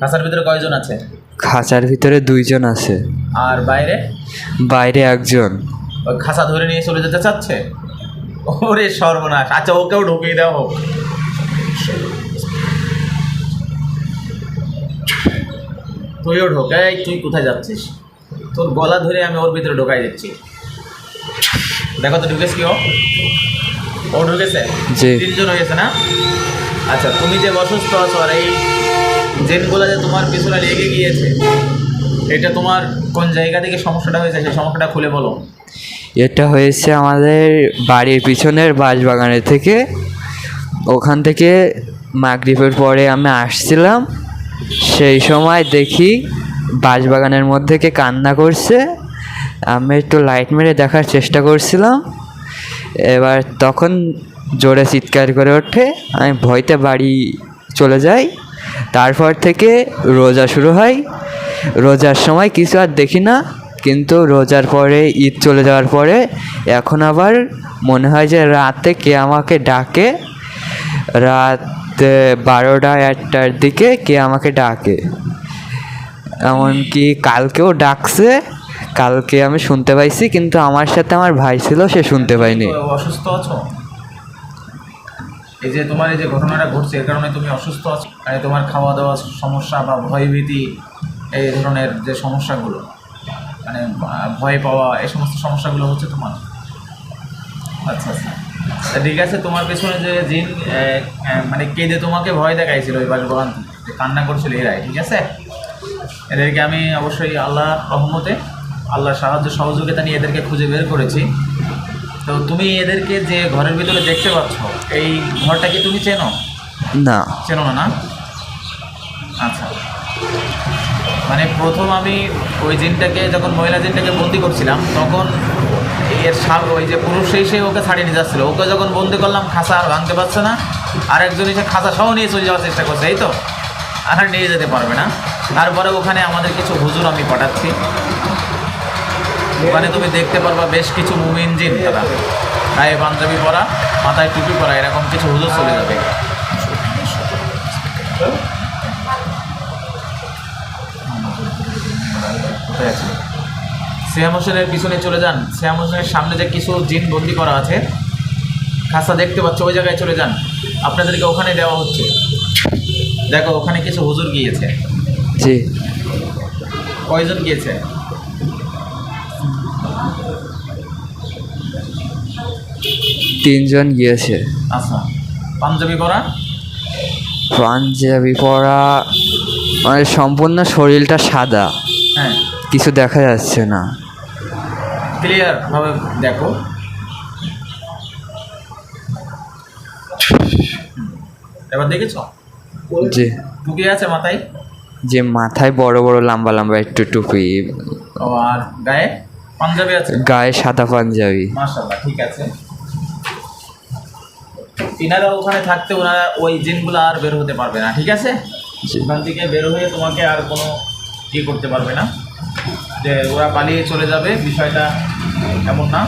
খাঁচার ভিতরে কয়জন আছে? খাঁচার ভিতরে 2 জন আছে। আর বাইরে? বাইরে 1 জন। ওই খাঁচা ধরে নিয়ে চলে যেতে চাচ্ছে? ওরে সর্বনাশ! আচ্ছা, ওকেও ঢুকিয়ে দেওয়া হোক। তুইও ঢোক। এই তুই কোথায় যাচ্ছিস? তোর গলা ধরে আমি ওর ভিতরে ঢোকাই দিচ্ছি। দেখো তো ঢুকেছ কি? ও ঢুকেছে? জি। 3 জন হয়েছে না? আচ্ছা, তুমি যে অসুস্থ আছো আর এই জেনগুলো যে তোমার পিছনে লেগে গিয়েছে, এটা তোমার কোন জায়গা থেকে সমস্যাটা হয়েছে সেই সমস্যাটা খুলে বলো। এটা হয়েছে আমাদের বাড়ির পিছনের বাঁশবাগানের থেকে। ওখান থেকে মাগরিবের পরে আমি আসছিলাম, সেই সময় দেখি বাঁশবাগানের মধ্যে কে কান্না করছে। আমি একটু লাইট মেরে দেখার চেষ্টা করছিলাম, এবার তখন জোরে চিৎকার করে ওঠে। আমি ভয়তে বাড়ি চলে যাই। তারপর থেকে রোজা শুরু হয়। রোজার সময় কিছু আর দেখি না, কিন্তু রোজার পরে ঈদ চলে যাওয়ার পরে এখন আবার মনে হয় যে রাতে কে আমাকে ডাকে। রাত 12টা-1টার দিকে কে আমাকে ডাকে, এমনকি কালকেও ডাকছে। কালকে আমি শুনতে পাইছি, কিন্তু আমার সাথে আমার ভাই ছিল, সে শুনতে পাইনি। তুমি অসুস্থ আছো? এই যে তোমার এই যে ঘটনাটা ঘটছে এর কারণে তুমি অসুস্থ আছো? মানে তোমার খাওয়া দাওয়া সমস্যা বা ভয়ভীতি, এই ধরনের যে সমস্যাগুলো, মানে ভয় পাওয়া, এই সমস্ত সমস্যাগুলো হচ্ছে তোমার? আচ্ছা আচ্ছা, তা ঠিক আছে। তোমার পেছনে যে জিন মানে কেঁদে তোমাকে ভয় দেখাইছিল ওই বাসবাগান থেকে, যে কান্না করছিল এরাই, ঠিক আছে? এদেরকে আমি অবশ্যই আল্লাহ রহমতে, আল্লাহর সাহায্য সহযোগিতা নিয়ে এদেরকে খুঁজে বের করেছি। তো তুমি এদেরকে যে ঘরের ভিতরে দেখতে পাচ্ছ, এই ঘরটা কি তুমি চেনো? না। চেনো না? না, আচ্ছা। মানে প্রথম আমি ওই জিনটাকে, যখন মহিলা জিনটাকে বন্দি করছিলাম, তখন এর ওই যে পুরুষ সে ওকে ছাড়িয়ে নিয়ে যাচ্ছিলো। ওকে যখন বন্দি করলাম, খাঁচা আর ভাঙতে পারছে না, আরেকজন এসে খাঁচা সহ নিয়ে চলে যাওয়ার চেষ্টা করছে, এই তো, আর নিয়ে যেতে পারবে না। তারপরে ওখানে আমাদের কিছু হুজুর আমি পাঠাচ্ছি, ওখানে তুমি দেখতে পারবা বেশ কিছু মুমিন জিন, তারা গায়ে পাঞ্জাবি পরা, মাথায় টুপি পরা, এরকম কিছু হুজুর চলে যাবে। কোথায় আছে? শ্যাম হোসেনের পিছনে চলে যান। শ্যাম হোসেনের সামনে যে কিছু জিন বন্দি করা আছে, খাঁচা দেখতে পাচ্ছ, ওই জায়গায় চলে যান। আপনাদেরকে ওখানে দেওয়া হচ্ছে। দেখো ওখানে কিছু হুজুর গিয়েছে। জি। কয়জন গিয়েছে? 3 জন গিয়েছে। আচ্ছা, পাঞ্জাবি পরা? পাঞ্জাবি পরা, মানে সম্পূর্ণ শরীরটা সাদা, হ্যাঁ, কিছু দেখা যাচ্ছে না। ক্লিয়ার ভাবে দেখো। এবার দেখেছ? জি। টুপি আছে মাথায়? যে মাথায় বড় বড় লম্বা লম্বা একটু টুপি। ও, আর গায়ে পাঞ্জাবি আছে? গায়ে সাদা পাঞ্জাবি। মাশাআল্লাহ, ঠিক আছে। ইনারা ওখানে থাকতে ওনারা ওই জিনগুলো আর বের হতে পারবে না, ঠিক আছে? ওখান থেকে বের হয়ে তোমাকে আর কোনো করতে পারবে না, যে ওরা পালিয়ে চলে যাবে, বিষয়টা এমন না।